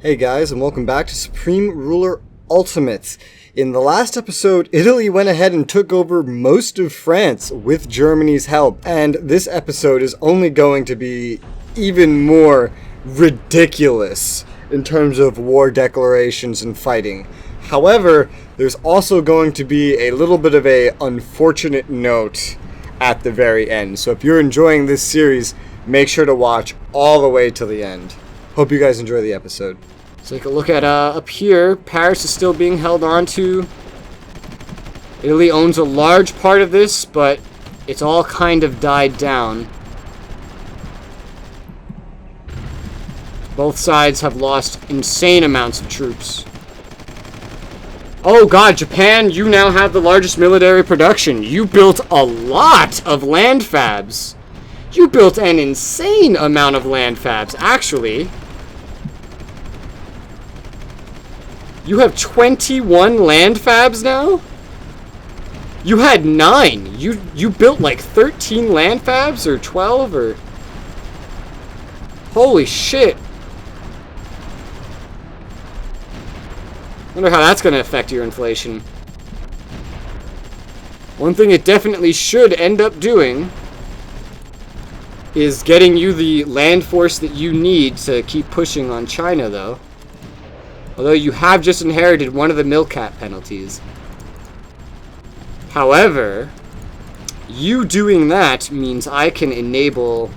Hey guys, and welcome back to Supreme Ruler Ultimate. In the last episode, Italy went ahead and took over most of France with Germany's help, and this episode is only going to be even more ridiculous in terms of war declarations and fighting. However, there's also going to be a little bit of an unfortunate note at the very end, so if you're enjoying this series, make sure to watch all the way to the end. Hope you guys enjoy the episode. So take a look at up here. Paris is still being held on to. Italy owns a large part of this, but it's all kind of died down. Both sides have lost insane amounts of troops. Oh god, Japan, you now have the largest military production. You built a lot of land fabs. You built an insane amount of land fabs, actually. You have 21 land fabs now? You had 9. You built like 13 land fabs or 12 or... Holy shit. Wonder how that's going to affect your inflation. One thing it definitely should end up doing is getting you the land force that you need to keep pushing on China, though. Although you have just inherited one of the milk cap penalties. However, you doing that means I can enable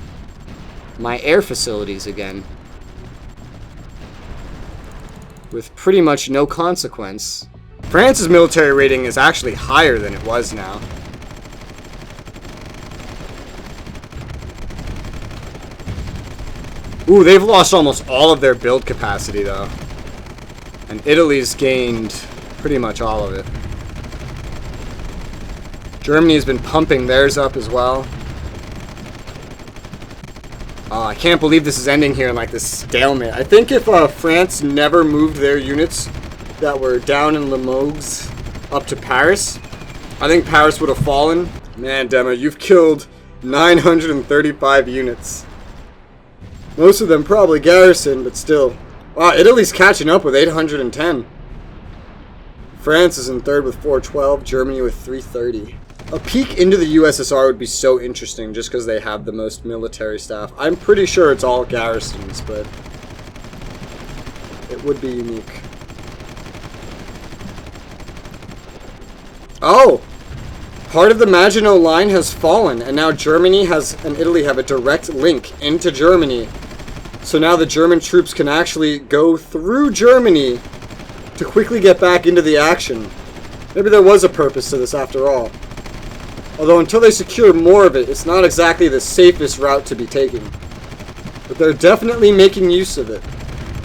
my air facilities again. With pretty much no consequence. France's military rating is actually higher than it was now. Ooh, they've lost almost all of their build capacity, though. And Italy's gained pretty much all of it. Germany has been pumping theirs up as well. Oh, I can't believe this is ending here in like this stalemate. I think if France never moved their units that were down in Limoges up to Paris, I think Paris would have fallen. Man, Demo, you've killed 935 units. Most of them probably garrisoned, but still. Wow, Italy's catching up with 810. France is in third with 412, Germany with 330. A peek into the USSR would be so interesting just because they have the most military staff. I'm pretty sure it's all garrisons, but it would be unique. Oh! Part of the Maginot Line has fallen, and now Germany and Italy have a direct link into Germany. So now the German troops can actually go through Germany to quickly get back into the action. Maybe there was a purpose to this after all. Although until they secure more of it, it's not exactly the safest route to be taking. But they're definitely making use of it,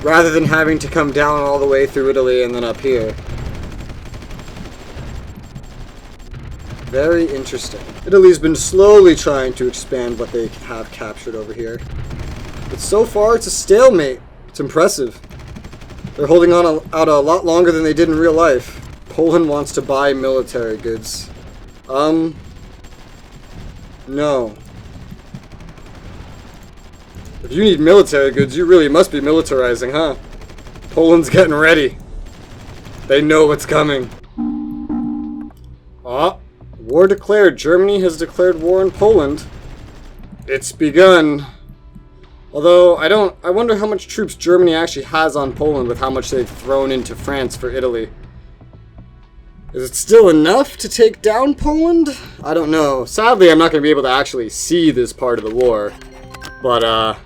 rather than having to come down all the way through Italy and then up here. Very interesting. Italy's been slowly trying to expand what they have captured over here. But so far, it's a stalemate. It's impressive. They're holding on out a lot longer than they did in real life. Poland wants to buy military goods. No. If you need military goods, you really must be militarizing, huh? Poland's getting ready. They know what's coming. Ah, war declared. Germany has declared war on Poland. It's begun. Although, I wonder how much troops Germany actually has on Poland with how much they've thrown into France for Italy. Is it still enough to take down Poland? I don't know. Sadly, I'm not going to be able to actually see this part of the war. But, at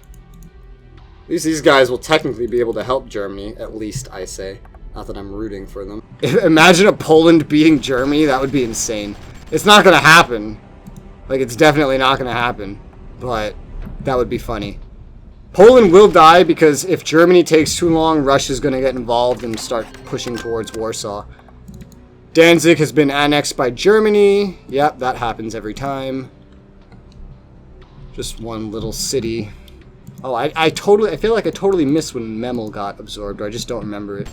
least these guys will technically be able to help Germany, at least, I say. Not that I'm rooting for them. Imagine a Poland beating Germany, that would be insane. It's not going to happen. Like, it's definitely not going to happen. But, that would be funny. Poland will die because if Germany takes too long, Russia's going to get involved and start pushing towards Warsaw. Danzig has been annexed by Germany. Yep, that happens every time. Just one little city. Oh, I feel like I totally missed when Memel got absorbed, or I just don't remember it.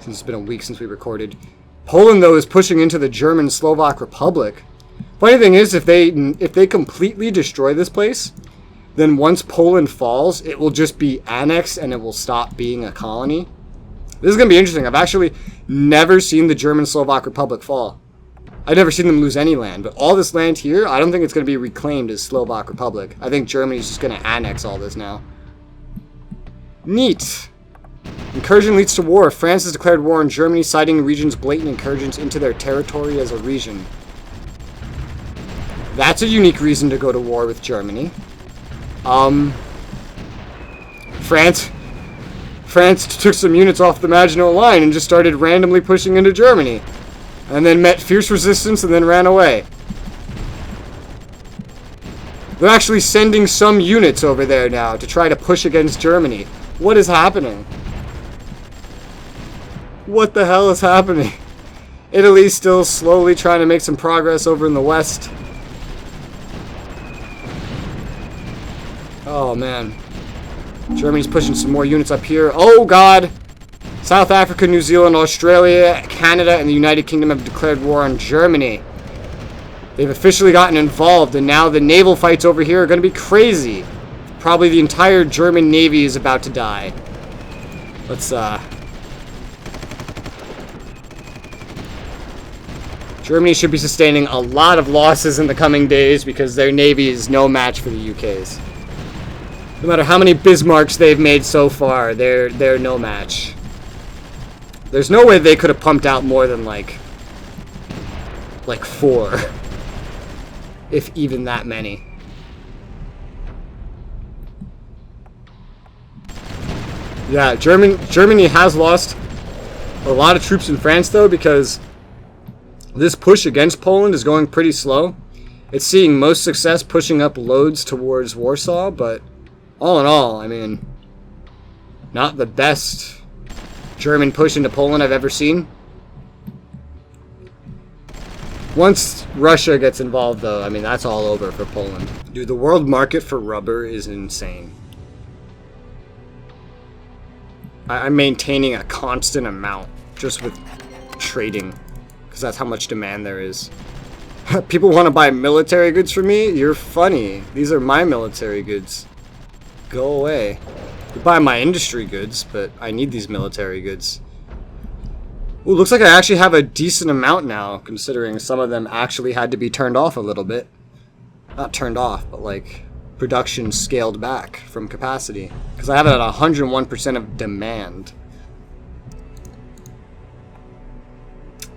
Since it's been a week since we recorded. Poland, though, is pushing into the German Slovak Republic. Funny thing is, if they completely destroy this place, then once Poland falls, it will just be annexed and it will stop being a colony. This is going to be interesting. I've actually never seen the German Slovak Republic fall. I've never seen them lose any land, but all this land here, I don't think it's going to be reclaimed as Slovak Republic. I think Germany's just going to annex all this now. Neat. Incursion leads to war. France has declared war on Germany, citing the region's blatant incursions into their territory as a region. That's a unique reason to go to war with Germany. France took some units off the Maginot Line and just started randomly pushing into Germany. And then met fierce resistance and then ran away. They're actually sending some units over there now to try to push against Germany. What is happening? What the hell is happening? Italy's still slowly trying to make some progress over in the west. Oh man. Germany's pushing some more units up here. Oh god! South Africa, New Zealand, Australia, Canada, and the United Kingdom have declared war on Germany. They've officially gotten involved, and now the naval fights over here are going to be crazy. Probably the entire German Navy is about to die. Let's, Germany should be sustaining a lot of losses in the coming days because their Navy is no match for the UK's. No matter how many Bismarcks they've made so far, they're no match. There's no way they could have pumped out more than like 4. If even that many. Yeah, Germany has lost a lot of troops in France though, because this push against Poland is going pretty slow. It's seeing most success pushing up loads towards Warsaw, but all in all, I mean, not the best German push into Poland I've ever seen. Once Russia gets involved, though, I mean, that's all over for Poland. Dude, the world market for rubber is insane. I'm maintaining a constant amount just with trading, because that's how much demand there is. People want to buy military goods from me? You're funny. These are my military goods. Go away. You buy my industry goods, but I need these military goods. Ooh, looks like I actually have a decent amount now, considering some of them actually had to be turned off a little bit. Not turned off, but like production scaled back from capacity. Because I have it at 101% of demand.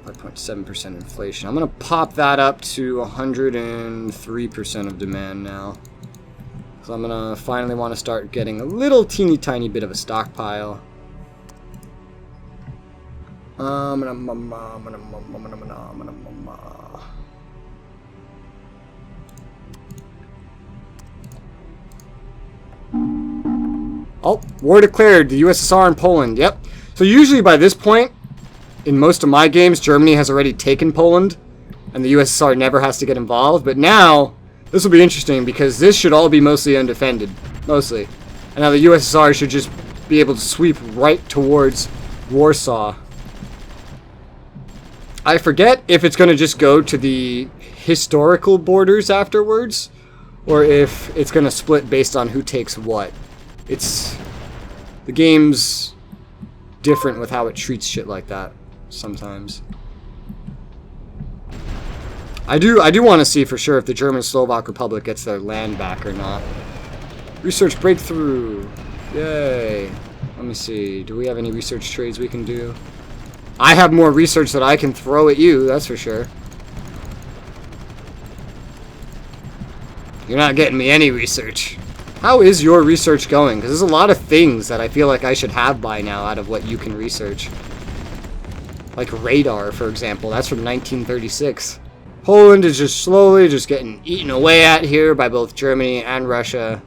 5.7% inflation. I'm going to pop that up to 103% of demand now. So I'm going to finally want to start getting a little teeny tiny bit of a stockpile. Oh, war declared. The USSR and Poland. Yep. So usually by this point, in most of my games, Germany has already taken Poland, and the USSR never has to get involved. But now, this will be interesting, because this should all be mostly undefended. Mostly. And now the USSR should just be able to sweep right towards Warsaw. I forget if it's going to just go to the historical borders afterwards, or if it's going to split based on who takes what. The game's different with how it treats shit like that sometimes. I do want to see for sure if the German Slovak Republic gets their land back or not. Research breakthrough. Yay. Let me see. Do we have any research trades we can do? I have more research that I can throw at you, that's for sure. You're not getting me any research. How is your research going? Because there's a lot of things that I feel like I should have by now out of what you can research. Like radar, for example. That's from 1936. Poland is just slowly just getting eaten away at here by both Germany and Russia.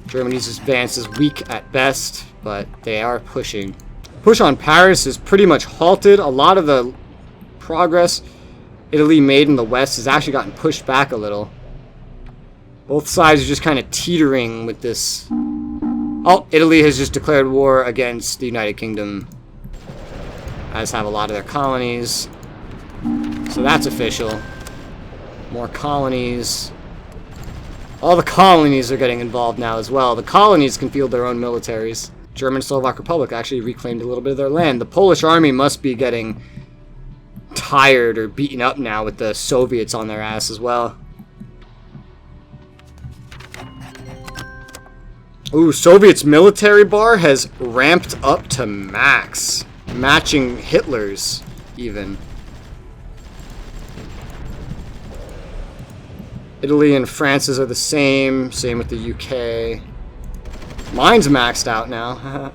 Germany's advance is weak at best, but they are pushing. Push on Paris is pretty much halted. A lot of the progress Italy made in the west has actually gotten pushed back a little. Both sides are just kind of teetering with this. Oh, Italy has just declared war against the United Kingdom, as have a lot of their colonies. So that's official. More colonies. All the colonies are getting involved now as well. The colonies can field their own militaries. German Slovak Republic actually reclaimed a little bit of their land. The Polish army must be getting tired or beaten up now with the Soviets on their ass as well. Ooh, Soviet's military bar has ramped up to max, matching Hitler's even. Italy and France's are the same with the UK. Mine's maxed out now.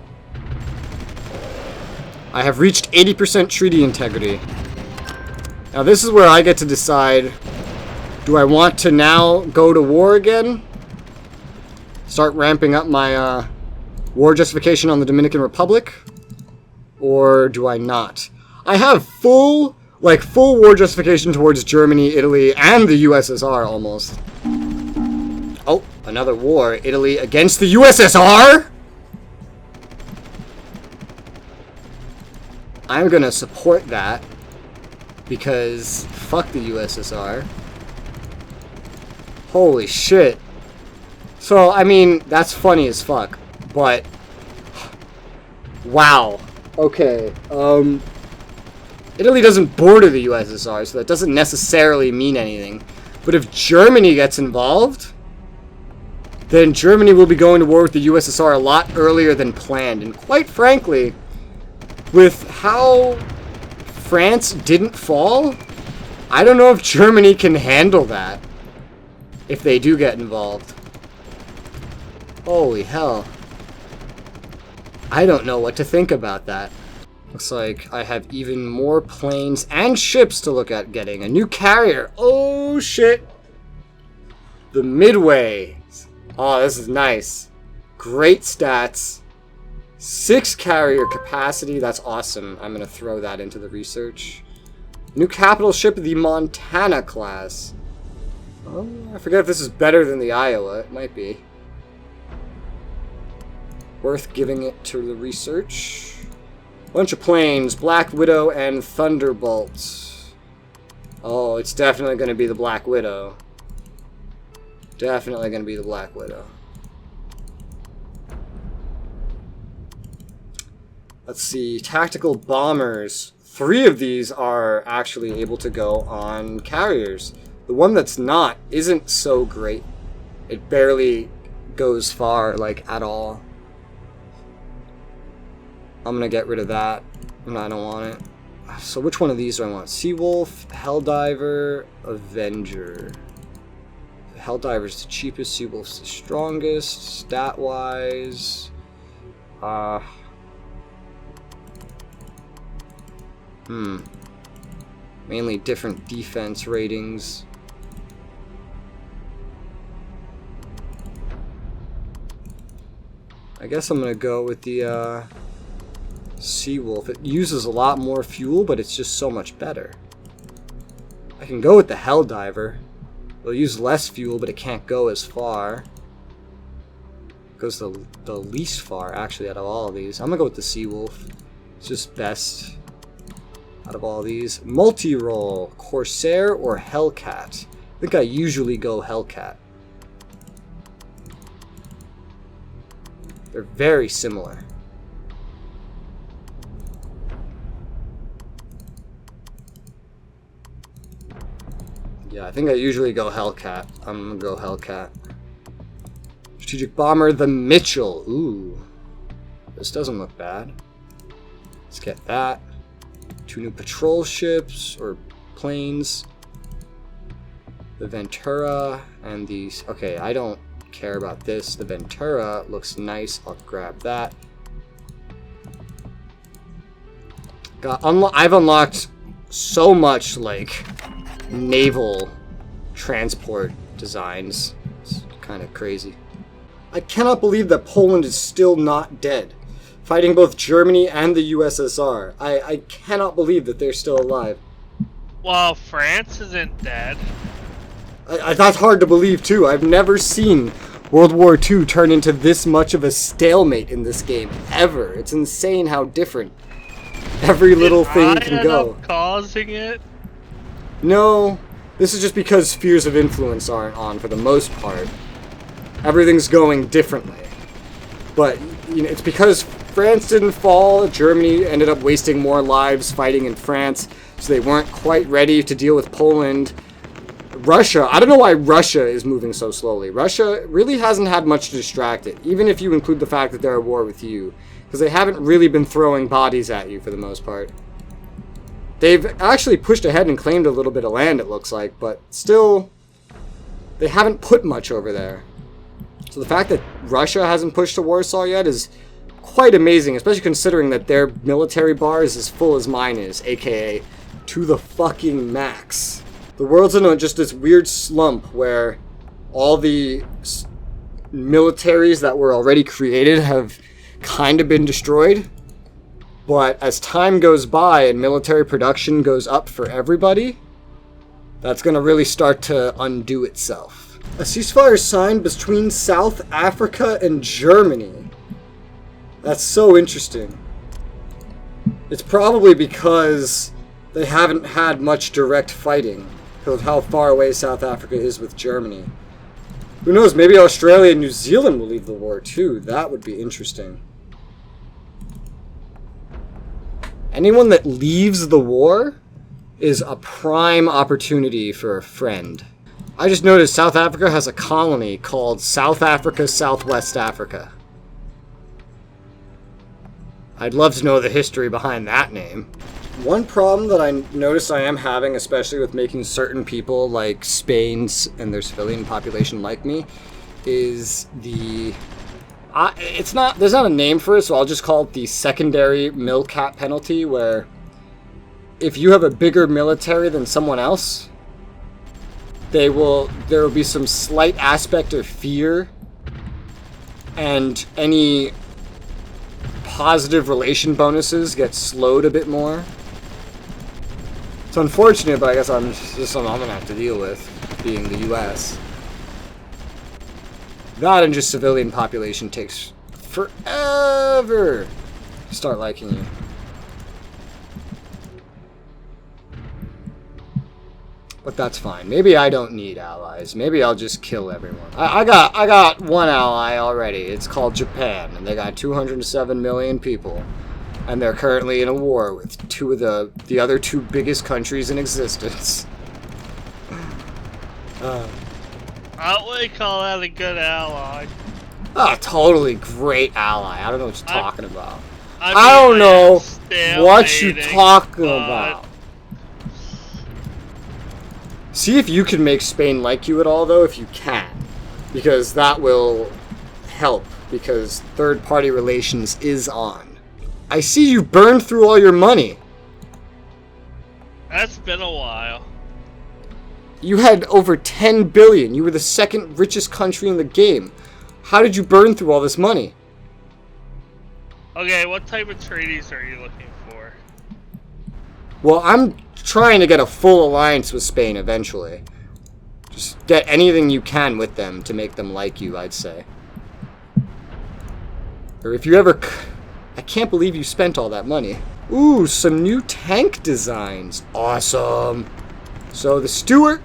I have reached 80% treaty integrity. Now this is where I get to decide, do I want to now go to war again? Start ramping up my war justification on the Dominican Republic? Or do I not? I have full war justification towards Germany, Italy, and the USSR almost. Oh, another war. Italy against the USSR? I'm gonna support that. Because fuck the USSR. Holy shit. So, I mean, that's funny as fuck. But, wow. Okay, Italy doesn't border the USSR, so that doesn't necessarily mean anything. But if Germany gets involved, then Germany will be going to war with the USSR a lot earlier than planned. And quite frankly, with how France didn't fall, I don't know if Germany can handle that if they do get involved. Holy hell. I don't know what to think about that. Looks like I have even more planes and ships to look at getting. A new carrier. Oh, shit. The Midway. Oh, this is nice. Great stats. 6 carrier capacity. That's awesome. I'm going to throw that into the research. New capital ship, the Montana class. Oh, I forget if this is better than the Iowa. It might be. Worth giving it to the research. Bunch of planes, Black Widow and Thunderbolt. Oh, it's definitely going to be the Black Widow. Definitely going to be the Black Widow. Let's see, tactical bombers. 3 of these are actually able to go on carriers. The one that's not isn't so great. It barely goes far, like, at all. I'm gonna get rid of that. No, I don't want it. So which one of these do I want? Seawolf, Helldiver, Avenger. Helldiver's the cheapest, Seawolf's the strongest, stat-wise. Mainly different defense ratings. I guess I'm gonna go with the, Seawolf. It uses a lot more fuel, but it's just so much better. I can go with the Helldiver. It'll use less fuel, but it can't go as far. It goes the least far, actually, out of all of these. I'm gonna go with the Seawolf. It's just best out of all these. Multi-role, Corsair or Hellcat. I think I usually go Hellcat. They're very similar. Yeah, I think I usually go Hellcat. I'm gonna go Hellcat. Strategic bomber, the Mitchell. Ooh. This doesn't look bad. Let's get that. 2 new patrol ships, or planes. The Ventura, and these. Okay, I don't care about this. The Ventura looks nice. I'll grab that. I've unlocked so much, like, naval transport designs. It's kind of crazy. I cannot believe that Poland is still not dead, fighting both Germany and the USSR. I cannot believe that they're still alive. Well, France isn't dead. That's hard to believe too. I've never seen World War II turn into this much of a stalemate in this game ever. It's insane how different every little thing can go. Causing it? No, this is just because spheres of influence aren't on for the most part. everything's going differently. But you know, it's because France didn't fall. Germany ended up wasting more lives fighting in France, so they weren't quite ready to deal with Poland. Russia, I don't know why Russia is moving so slowly. Russia really hasn't had much to distract it, even if you include the fact that they're at war with you, because they haven't really been throwing bodies at you for the most part. They've actually pushed ahead and claimed a little bit of land, it looks like, but still, they haven't put much over there. So the fact that Russia hasn't pushed to Warsaw yet is quite amazing, especially considering that their military bar is as full as mine is, aka to the fucking max. The world's in just this weird slump where all the militaries that were already created have kind of been destroyed. But as time goes by and military production goes up for everybody, that's going to really start to undo itself. A ceasefire signed between South Africa and Germany. That's so interesting. It's probably because they haven't had much direct fighting, because of how far away South Africa is with Germany. Who knows, maybe Australia and New Zealand will leave the war too. That would be interesting. Anyone that leaves the war is a prime opportunity for a friend. I just noticed South Africa has a colony called South Africa, Southwest Africa. I'd love to know the history behind that name. One problem that I notice I am having, especially with making certain people like Spain's and their civilian population like me, is the... there's not a name for it, so I'll just call it the secondary MilCap penalty, where if you have a bigger military than someone else, there will be some slight aspect of fear, and any positive relation bonuses get slowed a bit more. It's unfortunate, but I guess I'm just something I'm gonna have to deal with, being the US. That and just civilian population takes forever to start liking you. But that's fine. Maybe I don't need allies. Maybe I'll just kill everyone. I got one ally already. It's called Japan, and they got 207 million people. And they're currently in a war with two of the other two biggest countries in existence. I would call that a good ally. Oh, totally great ally. I don't know what you're talking about. I don't know what you're talking about. See if you can make Spain like you at all, though, if you can. Because that will help, because third-party relations is on. I see you burned through all your money. That's been a while. You had over 10 billion. You were the second richest country in the game. How did you burn through all this money? Okay, what type of treaties are you looking for? Well, I'm trying to get a full alliance with Spain eventually. Just get anything you can with them to make them like you, I'd say. Or if you ever... I can't believe you spent all that money. Ooh, some new tank designs. Awesome. So the Stuart,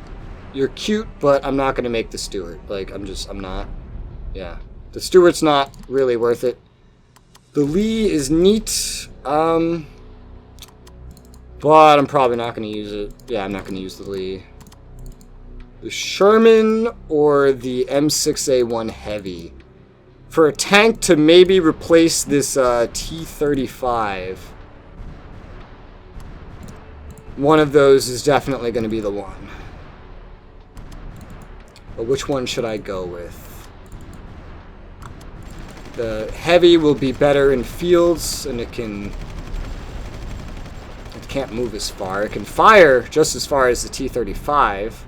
you're cute, but I'm not going to make the Stuart. Like, I'm not. Yeah. The Stuart's not really worth it. The Lee is neat. But I'm probably not going to use it. Yeah, I'm not going to use the Lee. The Sherman or the M6A1 Heavy. For a tank to maybe replace this T-35. One of those is definitely going to be the one. But which one should I go with? The Heavy will be better in fields, and it can't move as far. It can fire just as far as the T-35.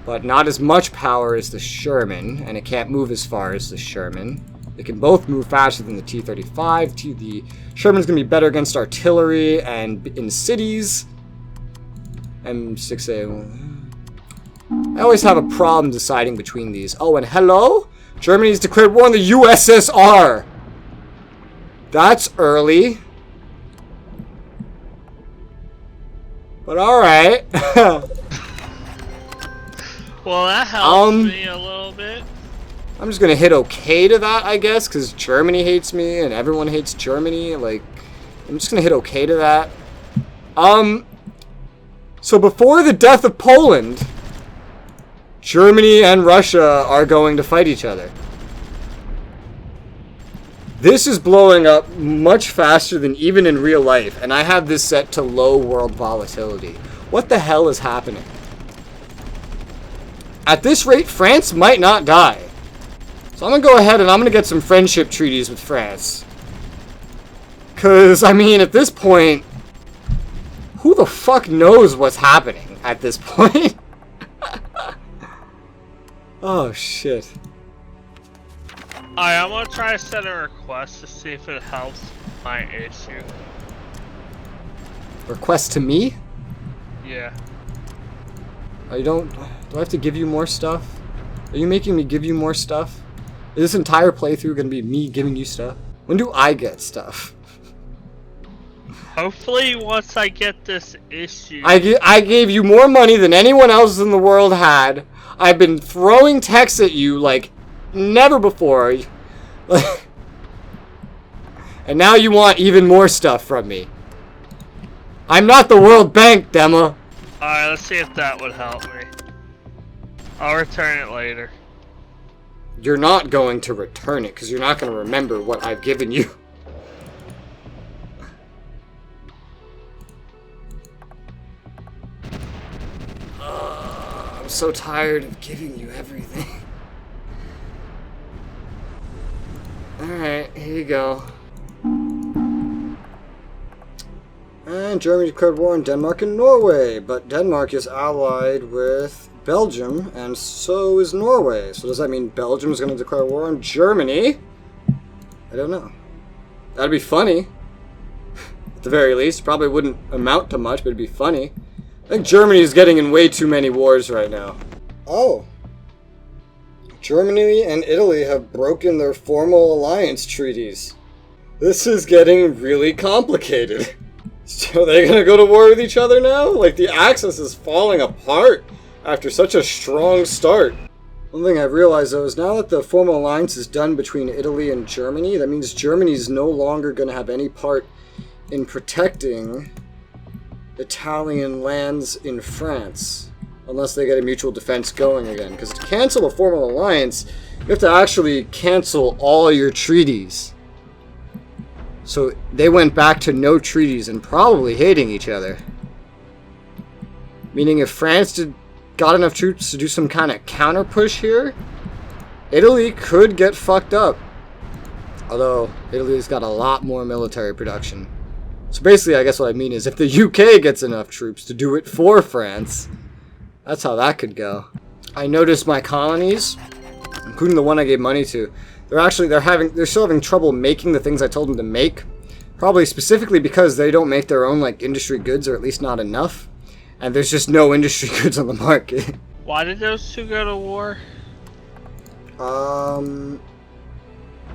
But not as much power as the Sherman, and it can't move as far as the Sherman. They can both move faster than the T-35. The Sherman's going to be better against artillery and in cities. M6A1. I always have a problem deciding between these. Oh, and hello? Germany's declared war on the USSR. That's early. But alright. Well, that helps me a little bit. I'm just gonna hit okay to that, I guess, because Germany hates me and everyone hates Germany. Like, I'm just gonna hit okay to that. So before the death of Poland, Germany and Russia are going to fight each other. This is blowing up much faster than even in real life, and I have this set to low world volatility. What the hell is happening? At this rate, France might not die. So I'm going to go ahead and I'm going to get some friendship treaties with France. Because, I mean, at this point, who the fuck knows what's happening at this point? Oh, shit. Alright, I'm gonna try to send a request to see if it helps my issue. Request to me? Yeah. Do I have to give you more stuff? Are you making me give you more stuff? Is this entire playthrough gonna be me giving you stuff? When do I get stuff? Hopefully once I get this issue. I gave you more money than anyone else in the world had. I've been throwing texts at you like never before. And now you want even more stuff from me. I'm not the World Bank, Dema. Alright, let's see if that would help me. I'll return it later. You're not going to return it because you're not going to remember what I've given you. I'm so tired of giving you everything. Alright, here you go. And Germany declared war on Denmark and Norway, but Denmark is allied with Belgium, and so is Norway. So does that mean Belgium is going to declare war on Germany? I don't know. That'd be funny. At the very least. Probably wouldn't amount to much, but it'd be funny. I think Germany is getting in way too many wars right now. Oh. Germany and Italy have broken their formal alliance treaties. This is getting really complicated. So they're gonna go to war with each other now? Like, the Axis is falling apart after such a strong start. One thing I've realized, though, is now that the formal alliance is done between Italy and Germany, that means Germany's no longer gonna have any part in protecting Italian lands in France. Unless they get a mutual defense going again. Because to cancel a formal alliance, you have to actually cancel all your treaties. So they went back to no treaties and probably hating each other. Meaning if France got enough troops to do some kind of counter push here, Italy could get fucked up. Although Italy's got a lot more military production. So basically, I guess what I mean is if the UK gets enough troops to do it for France, that's how that could go. I noticed my colonies, including the one I gave money to, they're still having trouble making the things I told them to make. Probably specifically because they don't make their own like industry goods, or at least not enough. And there's just no industry goods on the market. Why did those two go to war?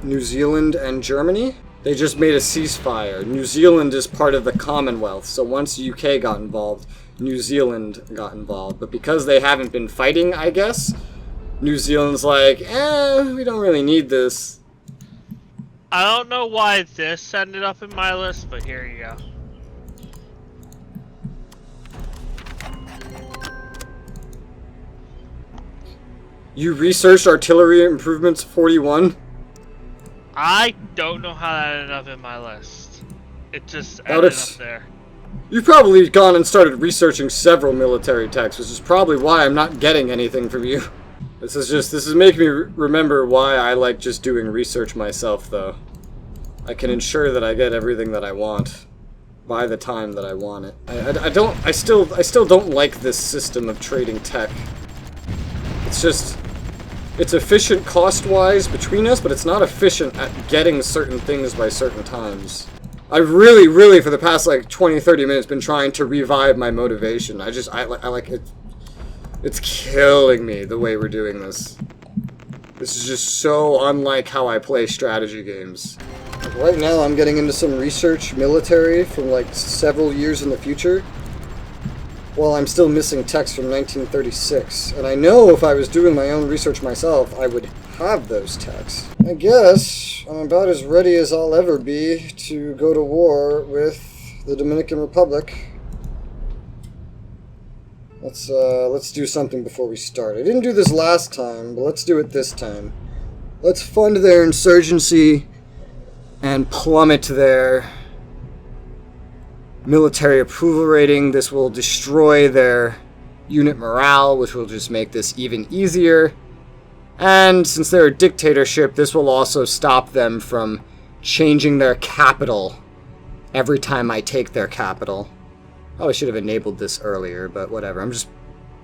New Zealand and Germany? They just made a ceasefire. New Zealand is part of the Commonwealth, so once UK got involved, New Zealand got involved. But because they haven't been fighting, I guess, New Zealand's like, we don't really need this. I don't know why this ended up in my list, but here you go. You researched artillery improvements 41? I don't know how that ended up in my list. It just ended up there. You've probably gone and started researching several military texts, which is probably why I'm not getting anything from you. This is making me remember why I like just doing research myself, though. I can ensure that I get everything that I want by the time that I want it. I still don't like this system of trading tech. It's efficient cost-wise between us, but it's not efficient at getting certain things by certain times. I've really, for the past, like, 20-30 minutes been trying to revive my motivation. I like it. It's killing me, the way we're doing this. This is just so unlike how I play strategy games. Like right now, I'm getting into some research military from, like, several years in the future. Well, I'm still missing text from 1936, and I know if I was doing my own research myself, I would have those texts. I guess I'm about as ready as I'll ever be to go to war with the Dominican Republic. Let's do something before we start. I didn't do this last time, but let's do it this time. Let's fund their insurgency and plummet their military approval rating. This will destroy their unit morale, which will just make this even easier. And since they're a dictatorship, this will also stop them from changing their capital every time I take their capital. Oh, I should have enabled this earlier, but whatever. I'm just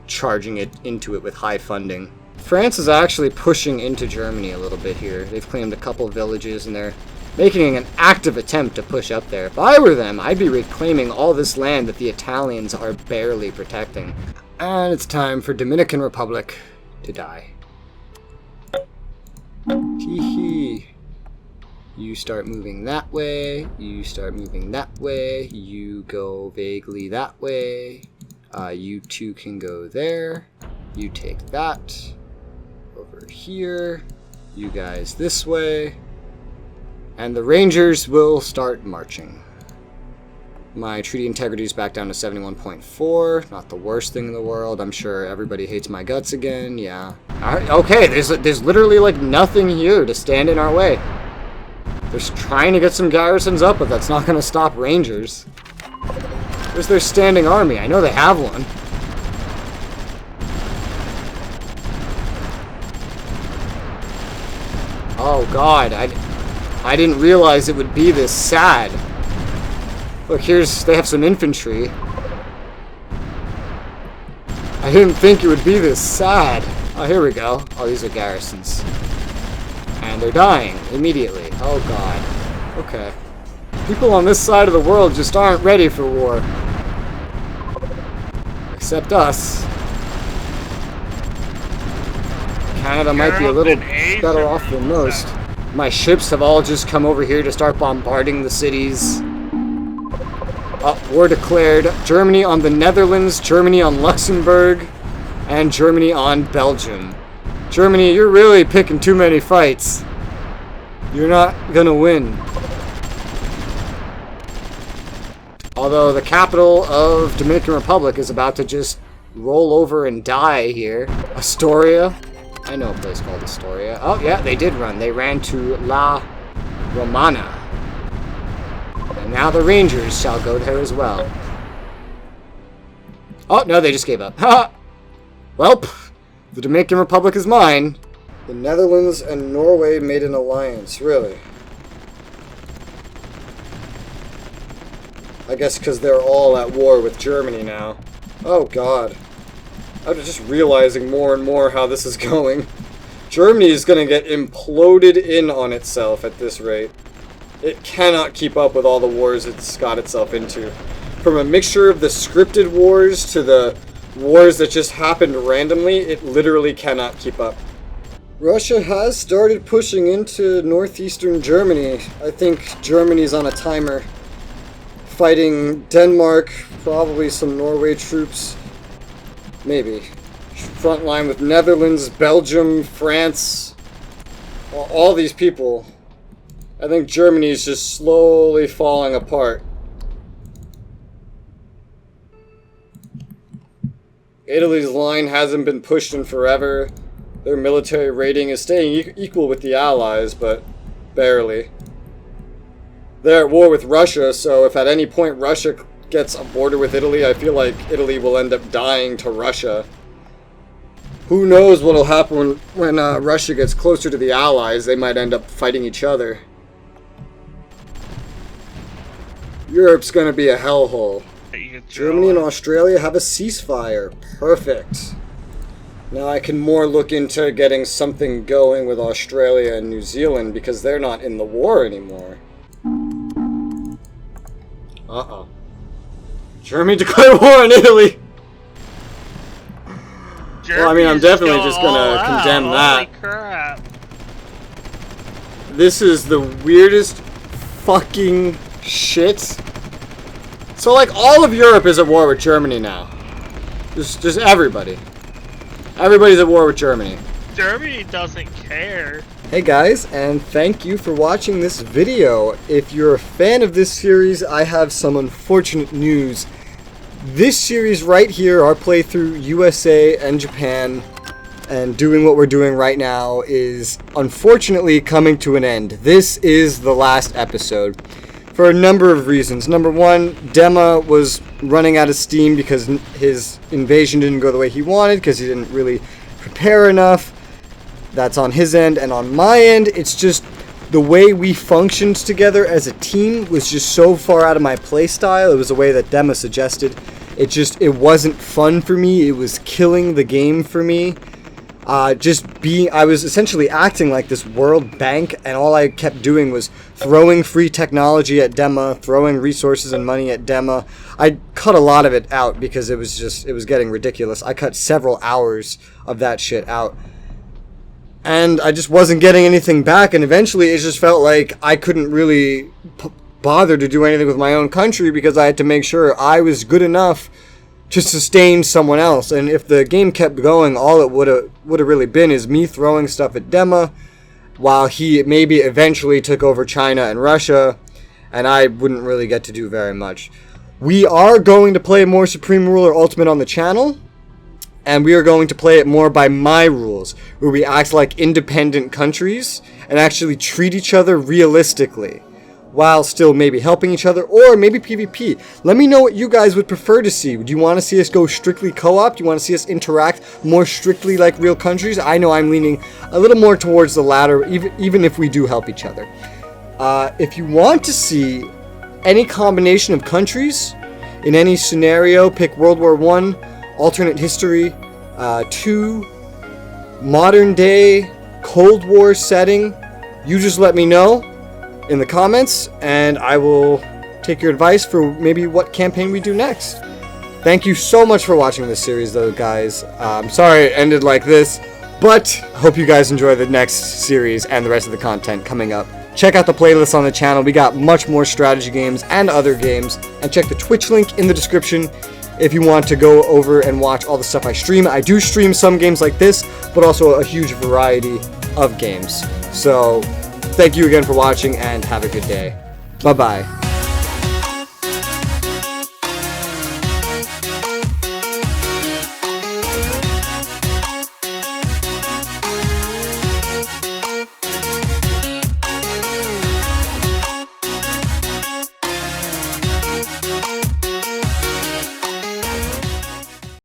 charging it into it with high funding. France is actually pushing into Germany a little bit here. They've claimed a couple villages and they're making an active attempt to push up there. If I were them, I'd be reclaiming all this land that the Italians are barely protecting. And it's time for Dominican Republic to die. Hee. You start moving that way, you start moving that way, you go vaguely that way, you two can go there, you take that, over here, you guys this way, and the Rangers will start marching. My treaty integrity is back down to 71.4, not the worst thing in the world. I'm sure everybody hates my guts again, yeah. Alright, okay, there's literally like nothing here to stand in our way. They're trying to get some garrisons up, but that's not going to stop Rangers. Where's their standing army? I know they have one. Oh god, I didn't realize it would be this sad. Look, they have some infantry. I didn't think it would be this sad. Oh, here we go. Oh, these are garrisons. And they're dying immediately. Oh god. Okay. People on this side of the world just aren't ready for war. Except us. Canada might be a little better off than most. My ships have all just come over here to start bombarding the cities. Oh, war declared. Germany on the Netherlands, Germany on Luxembourg, and Germany on Belgium. Germany, you're really picking too many fights. You're not gonna win. Although the capital of Dominican Republic is about to just roll over and die here. Astoria. I know a place called Astoria. Oh yeah, they did run. They ran to La Romana. And now the Rangers shall go there as well. Oh no, they just gave up. Ha! Welp. The Dominican Republic is mine. The Netherlands and Norway made an alliance, really. I guess because they're all at war with Germany now. Oh god. I'm just realizing more and more how this is going. Germany is going to get imploded in on itself at this rate. It cannot keep up with all the wars it's got itself into. From a mixture of the scripted wars to the wars that just happened randomly, it literally cannot keep up. Russia has started pushing into northeastern Germany. I think Germany's on a timer. Fighting Denmark, probably some Norway troops. Maybe. Front line with Netherlands, Belgium, France. All these people. I think Germany's just slowly falling apart. Italy's line hasn't been pushed in forever. Their military rating is staying equal with the Allies, but barely. They're at war with Russia, so if at any point Russia gets a border with Italy, I feel like Italy will end up dying to Russia. Who knows what will happen when Russia gets closer to the Allies? They might end up fighting each other. Europe's going to be a hellhole. Germany and Australia have a ceasefire. Perfect. Now I can more look into getting something going with Australia and New Zealand because they're not in the war anymore. Uh-oh. Germany declared war on Italy! Well, I mean, I'm definitely just gonna condemn that. Holy crap. This is the weirdest fucking shit. So, like, all of Europe is at war with Germany now. Just everybody. Everybody's at war with Germany. Germany doesn't care. Hey guys, and thank you for watching this video. If you're a fan of this series, I have some unfortunate news. This series right here, our playthrough USA and Japan, and doing what we're doing right now, is unfortunately coming to an end. This is the last episode for a number of reasons. Number one, Dema was running out of steam because his invasion didn't go the way he wanted, because he didn't really prepare enough. That's on his end, and on my end, it's just the way we functioned together as a team was just so far out of my play style. It was the way that Dema suggested. It wasn't fun for me. It was killing the game for me. I was essentially acting like this World Bank, and all I kept doing was throwing free technology at Dema, throwing resources and money at Dema. I cut a lot of it out because it was getting ridiculous. I cut several hours of that shit out. And I just wasn't getting anything back, and eventually it just felt like I couldn't really bother to do anything with my own country because I had to make sure I was good enough to sustain someone else. And if the game kept going, all it would have really been is me throwing stuff at Dema while he maybe eventually took over China and Russia, and I wouldn't really get to do very much. We are going to play more Supreme Ruler Ultimate on the channel, and we are going to play it more by my rules, where we act like independent countries and actually treat each other realistically, while still maybe helping each other, or maybe PvP. Let me know what you guys would prefer to see. Do you want to see us go strictly co-op? Do you want to see us interact more strictly like real countries? I know I'm leaning a little more towards the latter, even if we do help each other. If you want to see any combination of countries in any scenario, pick World War I, alternate history, 2, modern day, Cold War setting, you just let me know in the comments, and I will take your advice for maybe what campaign we do next. Thank you so much for watching this series, though, guys. I'm sorry it ended like this, but I hope you guys enjoy the next series and the rest of the content coming up. Check out the playlist on the channel. We got much more strategy games and other games, and check the Twitch link in the description if you want to go over and watch all the stuff I stream. I do stream some games like this, but also a huge variety of games. So thank you again for watching, and have a good day. Bye-bye.